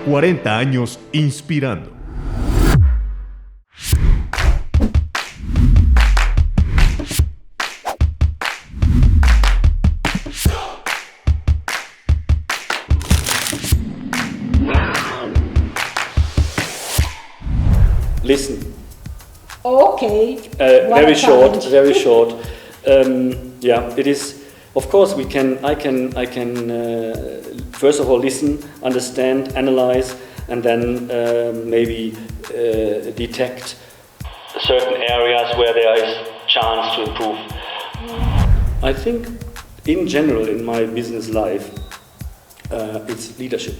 40 años inspirando. Listen. Okay. Very short. Yeah, it is. Of course, I can. First of all, listen, understand, analyze, and then maybe detect certain areas where there is chance to improve. I think, in general, in my business life, it's leadership.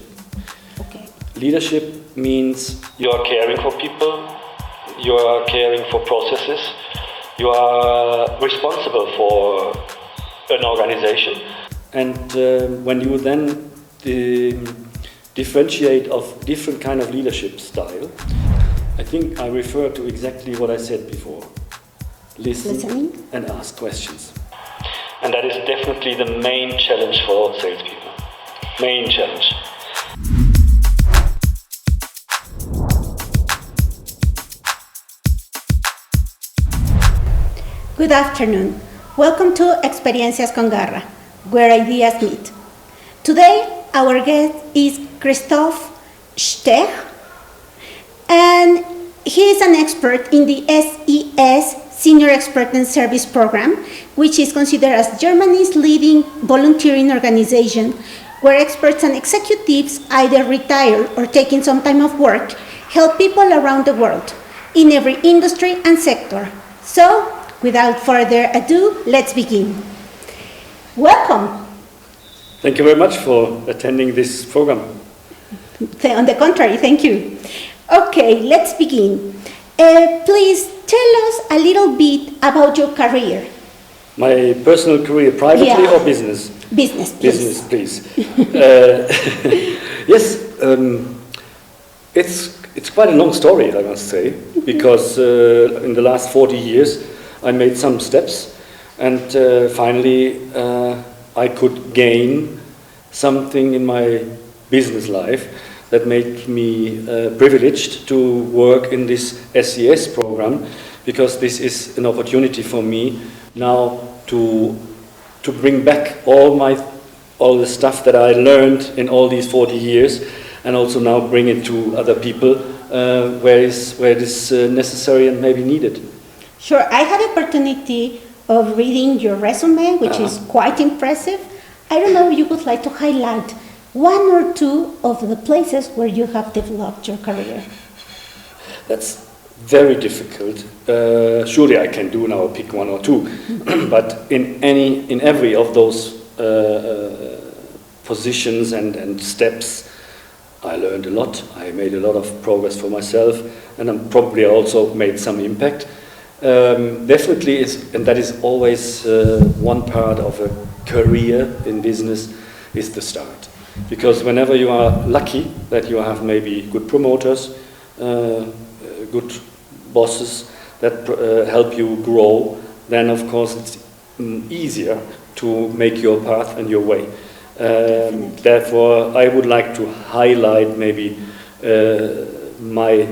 Okay. Leadership means you are caring for people, you are caring for processes, you are responsible for an organization. And when you then differentiate of different kind of leadership style, I think I refer to exactly what I said before. Listen and ask questions. And that is definitely the main challenge for salespeople. Main challenge. Good afternoon. Welcome to Experiencias con Garra, where ideas meet. Today, our guest is Christof Alexander, and he is an expert in the SES Senior Experten Service Program, which is considered as Germany's leading volunteering organization, where experts and executives either retire or taking some time off work help people around the world in every industry and sector. So, without further ado, let's begin. Welcome. Thank you very much for attending this program. On the contrary, thank you. Okay, let's begin. Please tell us a little bit about your career. My personal career, privately or business? Business, please. Business, please. Yes, it's quite a long story, I must say, because in the last 40 years I made some steps, and finally I could gain something in my business life that made me privileged to work in this SES program, because this is an opportunity for me now to bring back all the stuff that I learned in all these 40 years, and also now bring it to other people where it is necessary and maybe needed. Sure, I had the opportunity of reading your resume, which is quite impressive. I don't know if you would like to highlight one or two of the places where you have developed your career. That's very difficult. Surely I can do now, pick one or two, but in every of those positions and steps, I learned a lot. I made a lot of progress for myself, and I probably also made some impact. Definitely and that is always one part of a career in business, is the start. Because whenever you are lucky that you have maybe good promoters, good bosses that help you grow, then of course it's easier to make your path and your way. Therefore, I would like to highlight maybe my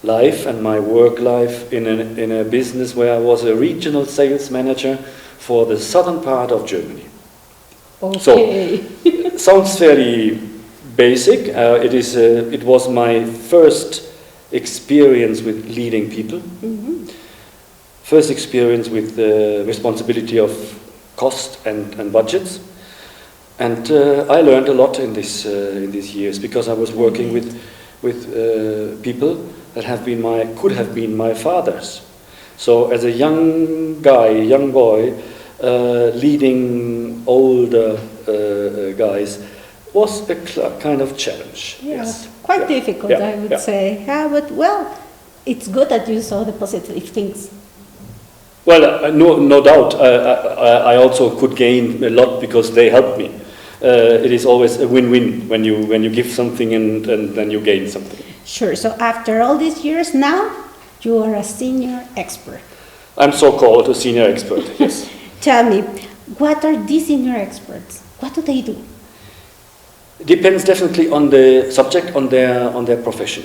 life and my work life in a business where I was a regional sales manager for the southern part of Germany. Okay. So, sounds fairly basic. It was my first experience with leading people. Mm-hmm. First experience with the responsibility of cost and budgets. And I learned a lot in these years, because I was working with people that could have been my fathers. So as a young boy, leading older guys was a kind of challenge. Yes, quite difficult, I would say. Yeah, but well, it's good that you saw the positive things. Well, no doubt. I also could gain a lot because they helped me. It is always a win-win when you give something and then you gain something. Sure. So after all these years, now you are a senior expert. I'm so-called a senior expert. Yes. Tell me, what are these senior experts? What do they do? It depends definitely on the subject, on their profession.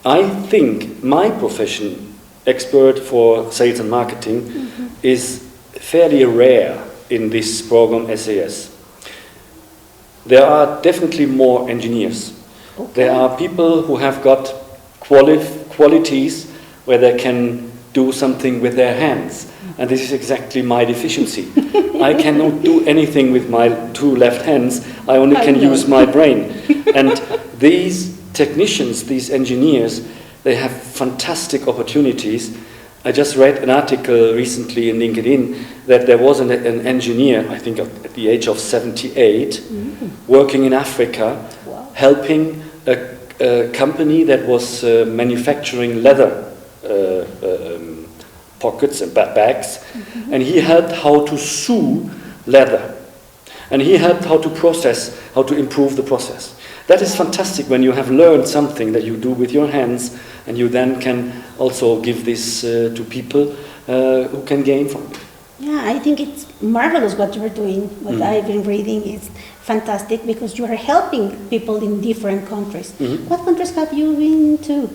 I think my profession, expert for sales and marketing, is fairly rare in this program SAS. There are definitely more engineers. Okay. There are people who have got qualities where they can do something with their hands. And this is exactly my deficiency. I cannot do anything with my two left hands. I only can use my brain. And these technicians, these engineers, they have fantastic opportunities. I just read an article recently in LinkedIn that there was an engineer, I think at the age of 78, working in Africa, helping a company that was manufacturing leather pockets and bags, and he helped how to sew leather, and he helped how to process, how to improve the process. That is fantastic when you have learned something that you do with your hands, and you then can also give this to people who can gain from it. Yeah, I think it's marvelous what you're doing. What I've been reading is fantastic because you are helping people in different countries. What countries have you been to?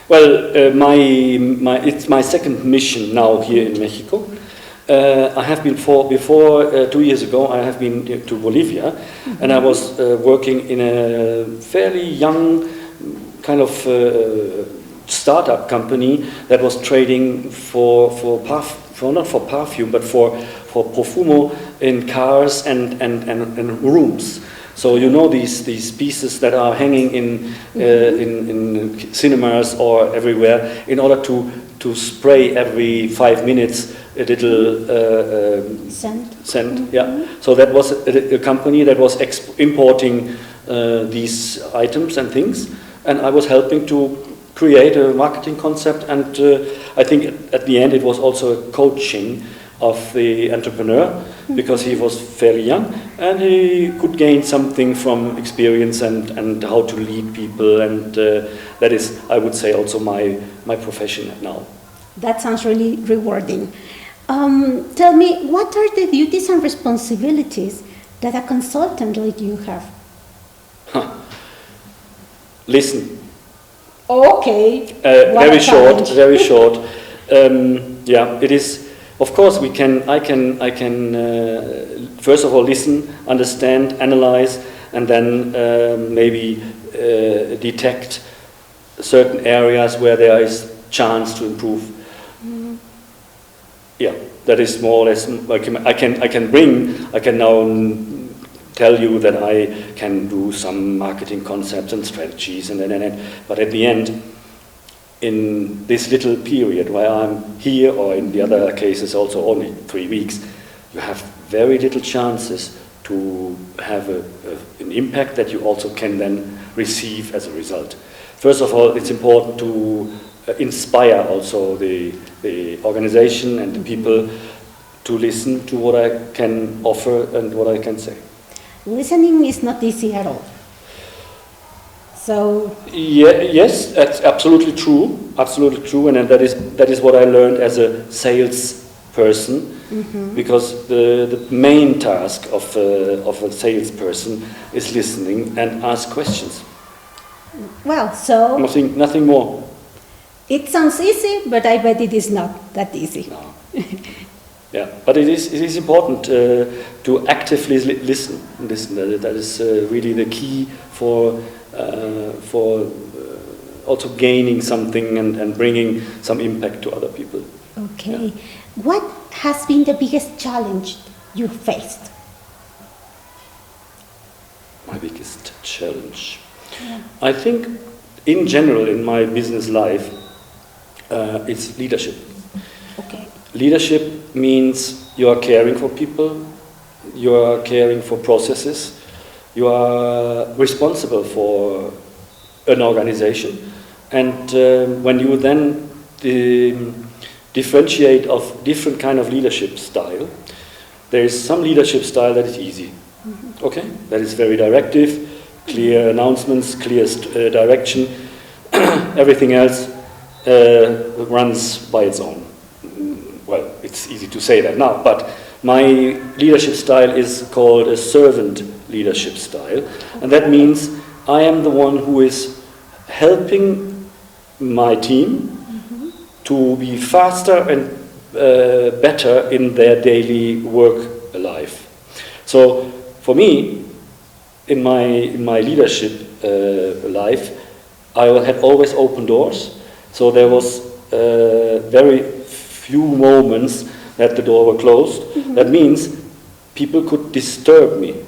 Well, it's my second mission now here in Mexico. I have been before 2 years ago. I have been to Bolivia, and I was working in a fairly young kind of startup company that was trading not for perfume, but for profumo in cars and rooms. So you know these pieces that are hanging in cinemas or everywhere in order to spray every 5 minutes a little scent. Yeah. So that was a company that was importing these items and things, and I was helping to create a marketing concept, and I think at the end it was also a coaching of the entrepreneur, because he was fairly young and he could gain something from experience and how to lead people, and that is, I would say, also my profession now. That sounds really rewarding. Tell me, what are the duties and responsibilities that a consultant like you have? Listen. Okay. Very short. Yeah, it is. Of course, I can first of all listen, understand, analyze, and then maybe detect certain areas where there is chance to improve. Yeah, that is more or less. I can now tell you that I can do some marketing concepts and strategies, but at the end, in this little period where I'm here, or in the other cases also only 3 weeks, you have very little chances to have an impact that you also can then receive as a result. First of all, it's important to inspire also the organization and the people to listen to what I can offer and what I can say. Listening is not easy at all. So yes, that's absolutely true, and that is what I learned as a salesperson, because the main task of a salesperson is listening and ask questions. Well, so nothing more. It sounds easy, but I bet it is not that easy. No. Yeah, but it is important to actively listen. That is really the key for also gaining something and bringing some impact to other people. Okay. Yeah. What has been the biggest challenge you faced? My biggest challenge? Yeah. I think, in general, in my business life, it's leadership. Okay. Leadership means you are caring for people, you are caring for processes, you are responsible for an organization, and when you then differentiate of different kind of leadership style, there is some leadership style that is easy, okay, that is very directive, clear announcements, clear direction, everything else runs by its own. Well, it's easy to say that now, but my leadership style is called a servant leadership style. And that means I am the one who is helping my team to be faster and better in their daily work life. So for me, in my leadership life, I had always open doors. So there was very few moments that the door were closed. That means people could disturb me.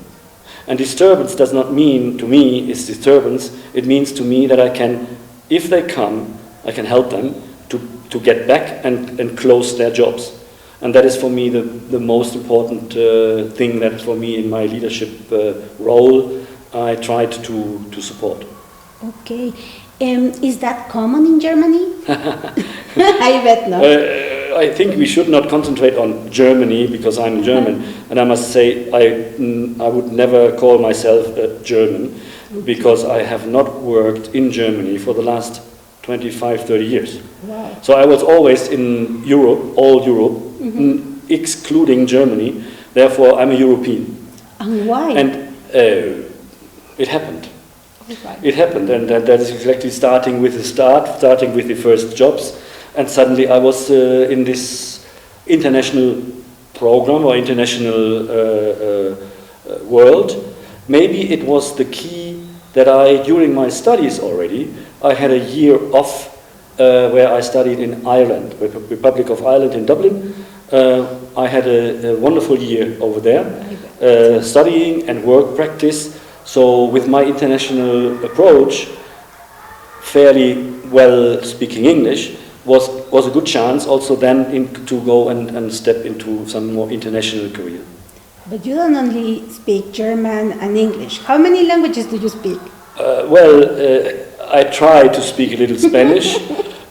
And disturbance does not mean to me is disturbance. It means to me that I can, if they come, I can help them to get back and close their jobs. And that is for me the most important thing that for me in my leadership role I tried to support. Okay. Is that common in Germany? I bet not. I think we should not concentrate on Germany because I'm German, and I must say I would never call myself a German because I have not worked in Germany for the last 25, 30 years. Wow. So I was always in Europe, all Europe, excluding Germany. Therefore, I'm a European. And why? And it happened. Right. It happened, and that is exactly starting with the first jobs, and suddenly I was in this international program or international world. Maybe it was the key that during my studies already, I had a year off where I studied in Ireland, Republic of Ireland in Dublin. I had a wonderful year over there, studying and work practice. So with my international approach, fairly well speaking English was a good chance also then to go and step into some more international career. But you don't only speak German and English. How many languages do you speak? I try to speak a little Spanish.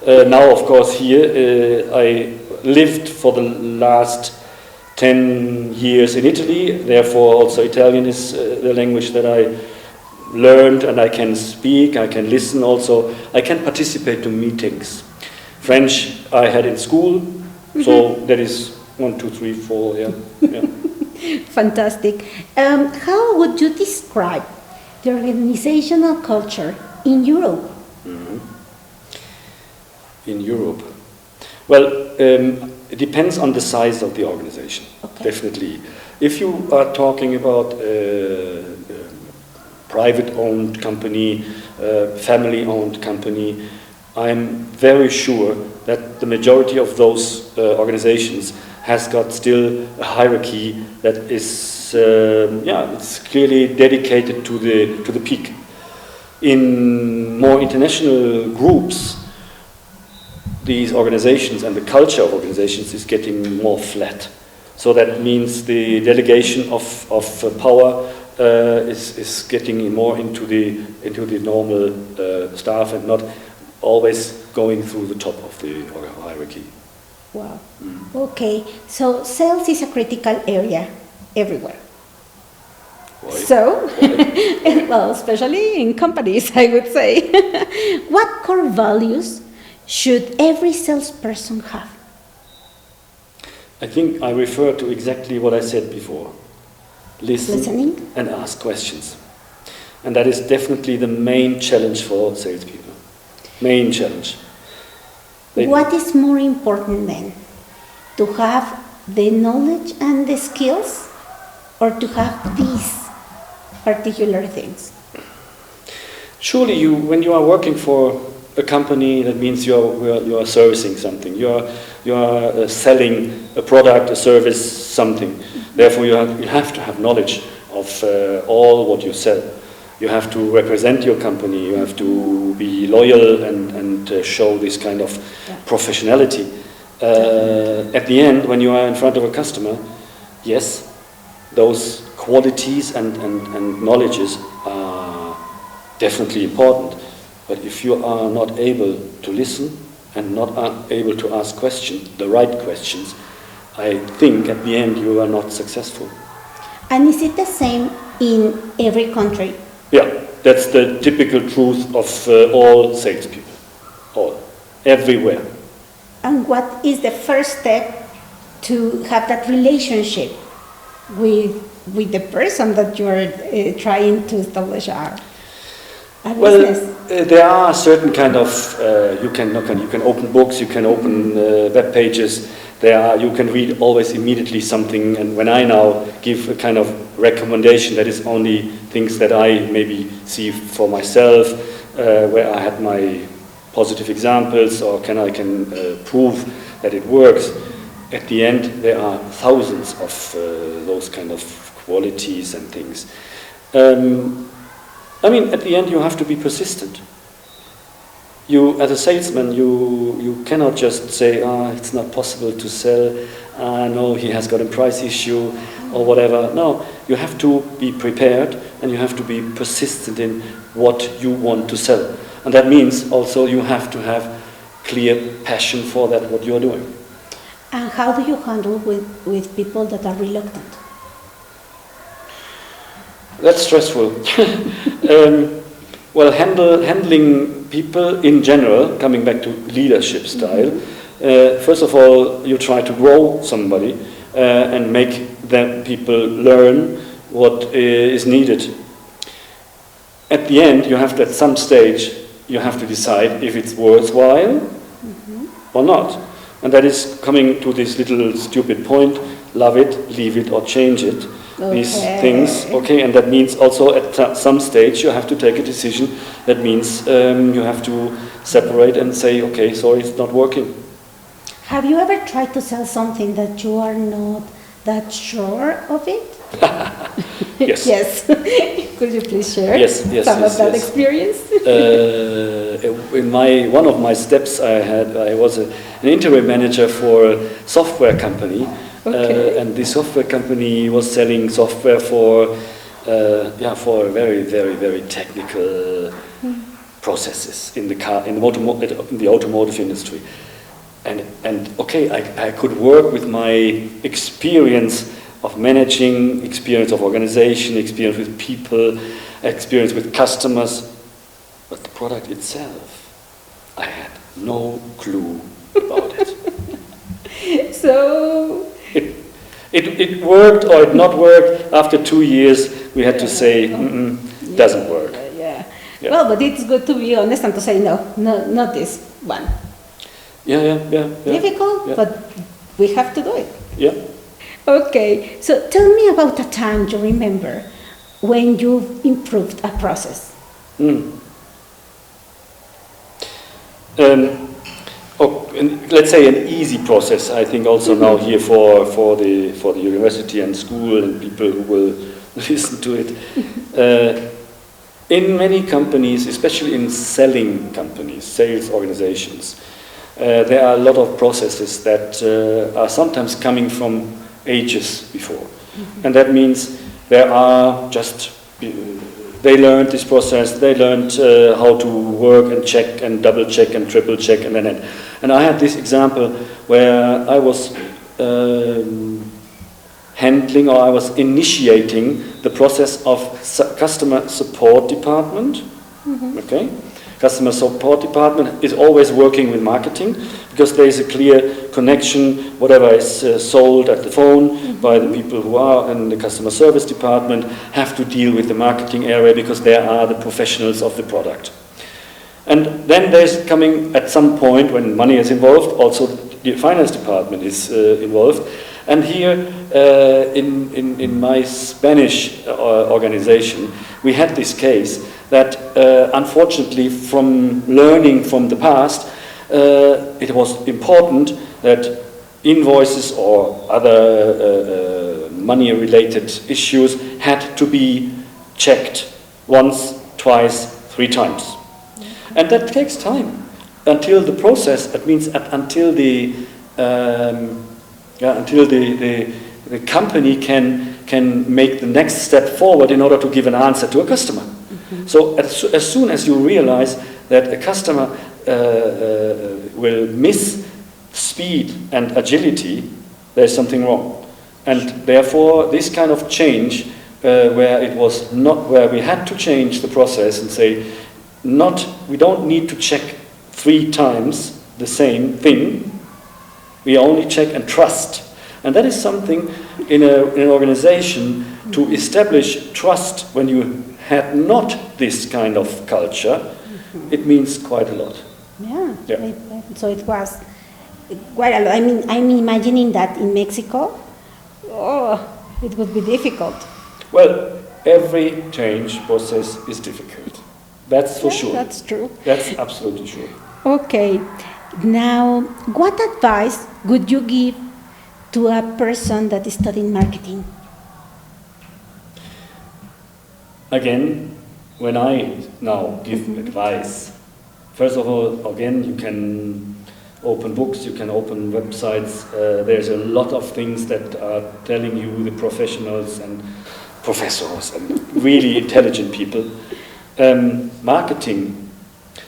Now, of course, here I lived for the last 10 years in Italy, therefore also Italian is the language that I learned, and I can speak, I can listen also, I can participate to meetings. French I had in school, so that is 1, 2, 3, 4, yeah. Fantastic. How would you describe the organizational culture in Europe? In Europe? Well, it depends on the size of the organization, definitely. If you are talking about private-owned company, family-owned company, I'm very sure that the majority of those organizations has got still a hierarchy that is, it's clearly dedicated to the peak. In more international groups, these organizations and the culture of organizations is getting more flat. So that means the delegation of power is getting more into the normal staff and not always going through the top of the hierarchy. Wow. Okay, so sales is a critical area everywhere. Why? So, well, especially in companies, I would say. What core values should every salesperson have? I think I refer to exactly what I said before. Listening and ask questions. And that is definitely the main challenge for salespeople. Main challenge. What is more important then? To have the knowledge and the skills, or to have these particular things? Surely when you are working for a company, that means you are servicing something. You are selling a product, a service, something. Therefore, you have to have knowledge of all what you sell. You have to represent your company. You have to be loyal and show this kind of professionality. At the end, when you are in front of a customer, yes, those qualities and knowledges are definitely important. But if you are not able to listen and not able to ask questions, the right questions, I think at the end you are not successful. And is it the same in every country? Yeah, that's the typical truth of all salespeople. All. Everywhere. And what is the first step to have that relationship with with the person that you are trying to establish a Well, business? there are certain kind of you can open books, you can open web pages. You can read always immediately something. And when I now give a kind of recommendation, that is only things that I maybe see for myself, where I had my positive examples, or I can prove that it works. At the end, there are thousands of those kind of qualities and things. I mean, at the end, you have to be persistent. You, as a salesman, you cannot just say, it's not possible to sell, no, he has got a price issue, or whatever. No, you have to be prepared, and you have to be persistent in what you want to sell. And that means also you have to have clear passion for that, what you are doing. And how do you handle with people that are reluctant? That's stressful. Well, handling people in general, coming back to leadership style, first of all, you try to grow somebody and make them people learn what is needed. At the end, you have to, at some stage, you have to decide if it's worthwhile or not. And that is coming to this little stupid point, love it, leave it, or change it. Okay. These things, okay, and that means also at some stage you have to take a decision. That means you have to separate and say, okay, sorry, it's not working. Have you ever tried to sell something that you are not that sure of it? Yes. Yes. Could you please share some of that experience? In one of my steps I was an interim manager for a software company. Okay. And the software company was selling software for very, very, very technical processes in the automotive industry. And okay, I could work with my experience of managing, experience of organization, experience with people, experience with customers, but the product itself, I had no clue about it. So it worked or it not worked. After 2 years, we had to say, doesn't work. Yeah. Yeah. Well, but it's good to be honest and to say no, not this one. Yeah. Difficult, Yeah. but we have to do it. Yeah. Okay, so tell me about a time you remember when you've improved a process. Let's say an easy process. I think also now here for the university and school and people who will listen to it. In many companies, especially in selling companies, sales organizations, there are a lot of processes that are sometimes coming from ages before. And that means there are they learned this process, they learned how to work and check and double check and triple check and then. And I had this example where I was handling, or I was initiating the process of customer support department. Okay, customer support department is always working with marketing because there is a clear connection. Whatever is sold at the phone by the people who are in the customer service department have to deal with the marketing area because they are the professionals of the product. And then there's coming at some point when money is involved, also the finance department is involved. And here in my Spanish organization, we had this case that unfortunately from learning from the past, it was important that invoices or other money-related issues had to be checked once, twice, 3 times. And that takes time until the process, that means until the company can make the next step forward in order to give an answer to a customer. So as soon as you realize that a customer will miss speed and agility, there's something wrong. And therefore, this kind of change, where we had to change the process and say, we don't need to check 3 times the same thing. We only check and trust. And that is something in an organization To establish trust when you had not this kind of culture, it means quite a lot. Yeah. Yeah. So it was quite a lot. I mean, I'm imagining that in Mexico, it would be difficult. Well, every change process is difficult. That's for sure. That's true. That's absolutely sure. Okay. Now, what advice would you give to a person that is studying marketing? Again, when I now give advice, first of all, again, you can open books, you can open websites. There's a lot of things that are telling you, the professionals and professors and really intelligent people. Marketing.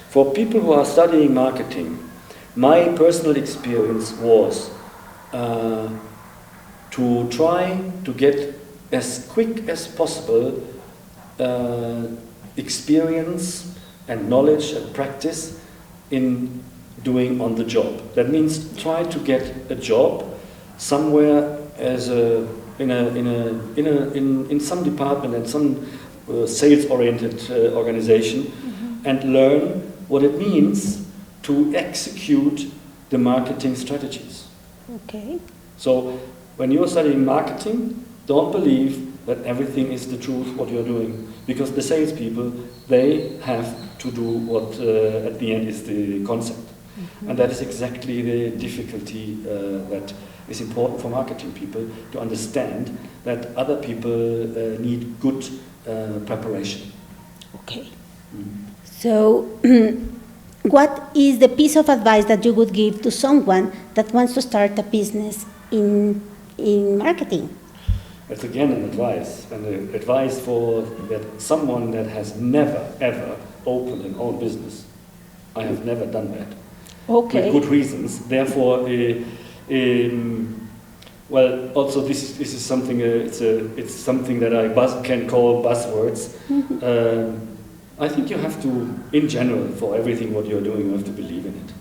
For people who are studying marketing, my personal experience was to try to get as quick as possible experience and knowledge and practice in doing on the job. That means try to get a job somewhere as in some department and some sales-oriented organization, and learn what it means to execute the marketing strategies. Okay. So when you're studying marketing, don't believe that everything is the truth what you're doing, because the salespeople, they have to do what at the end is the concept. And that is exactly the difficulty that is important for marketing people to understand, that other people need good preparation. Okay. So, what is the piece of advice that you would give to someone that wants to start a business in marketing? It's again an advice, and an advice for that someone that has never ever opened an own business. I have never done that. Okay. With good reasons. Therefore, well, also this is something. It's something that I can call buzzwords. I think you have to, in general, for everything what you're doing, you have to believe in it.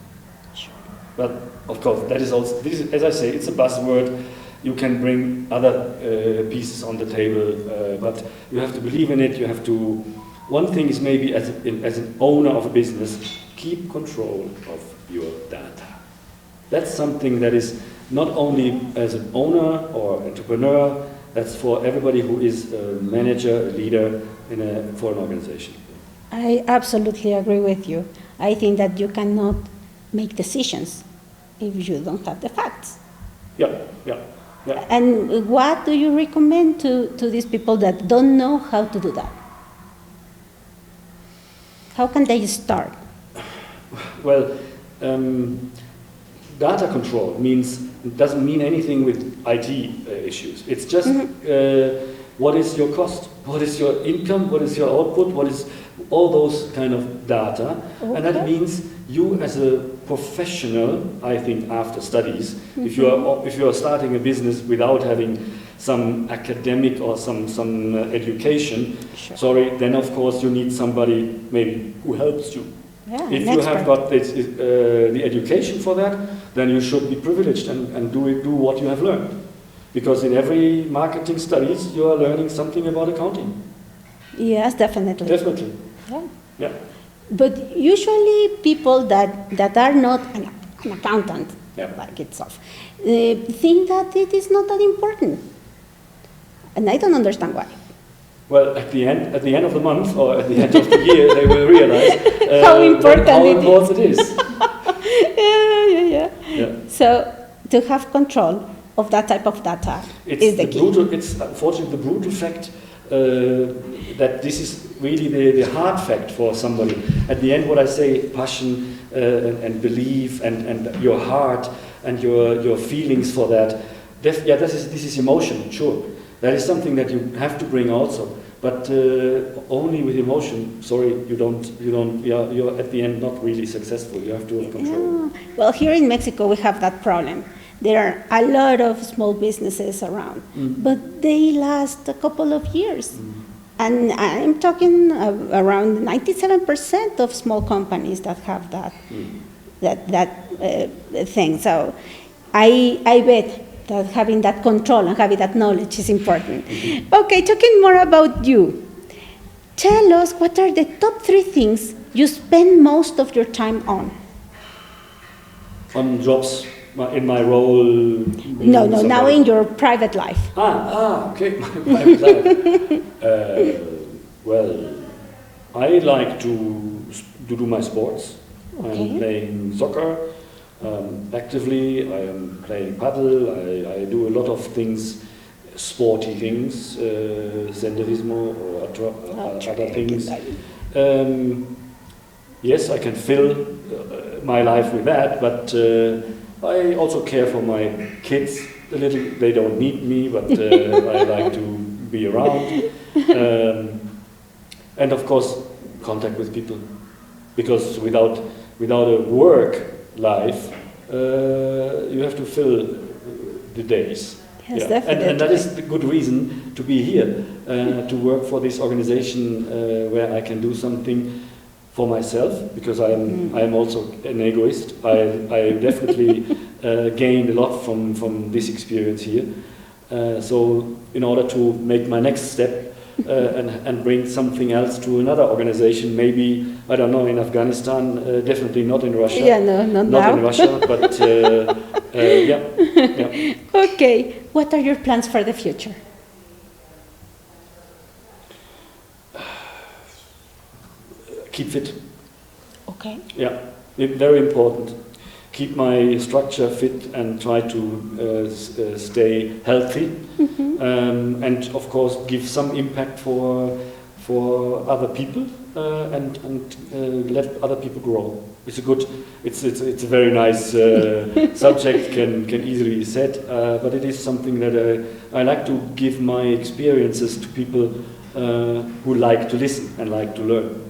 Sure. But of course, that is also. This is, as I say, it's a buzzword. You can bring other pieces on the table, but you have to believe in it. You have to. One thing is maybe as an owner of a business, keep control of your data. That's something that is not only as an owner or entrepreneur. That's for everybody who is a manager, a leader for an organization. I absolutely agree with you. I think that you cannot make decisions if you don't have the facts. Yeah. And what do you recommend to these people that don't know how to do that? How can they start? Well, data control doesn't mean anything with IT issues. It's just what is your cost, what is your income, what is your output, what is all those kind of data. Okay. And that means you as a professional, I think after studies, if you are starting a business without having some academic or some education, sure. Then of course you need somebody maybe who helps you. Yeah, if you have got this, the education for that, then you should be privileged and do what you have learned. Because in every marketing studies, you are learning something about accounting. Yes, definitely. Definitely. Yeah. But usually people that are not an accountant, like itself, think that it is not that important. And I don't understand why. Well, at the end of the month or at the end of the year, they will realize how important it is. Yeah. So to have control of that type of data is the key. It's unfortunately the brutal fact that this is really the hard fact for somebody. At the end, what I say, passion and belief and your heart and your feelings for that. This is emotion, sure. That is something that you have to bring also, but only with emotion. You're at the end not really successful. You have to have control. Yeah. Well, here in Mexico we have that problem. There are a lot of small businesses around, but they last a couple of years. And I'm talking around 97% of small companies that have that thing. So I bet that having that control and having that knowledge is important. Okay, talking more about you. Tell us what are the top 3 things you spend most of your time on? On jobs, in my role? No, now in your private life. Okay, my private life. Well, I like to do my sports. Okay. I'm playing soccer actively. I am playing paddle. I do a lot of things, sporty things, senderismo or other things. Yes, I can fill my life with that, but I also care for my kids a little. They don't need me, but I like to be around. And of course, contact with people, because without a work life, you have to fill the days. Yes, definitely. And that is the good reason to be here, to work for this organization where I can do something for myself, because I am also an egoist. I definitely gained a lot from this experience here. So in order to make my next step, and bring something else to another organization, maybe, I don't know, in Afghanistan, definitely not in Russia. Yeah, not in Russia, but yeah. Okay, what are your plans for the future? Keep fit. Okay. Yeah, very important. Keep my structure fit and try to stay healthy, and of course give some impact for other people, and let other people grow. It's a very nice subject. Can easily be said, but it is something that I like to give my experiences to people who like to listen and like to learn.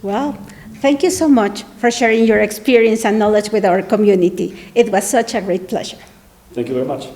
Well, thank you so much for sharing your experience and knowledge with our community. It was such a great pleasure. Thank you very much.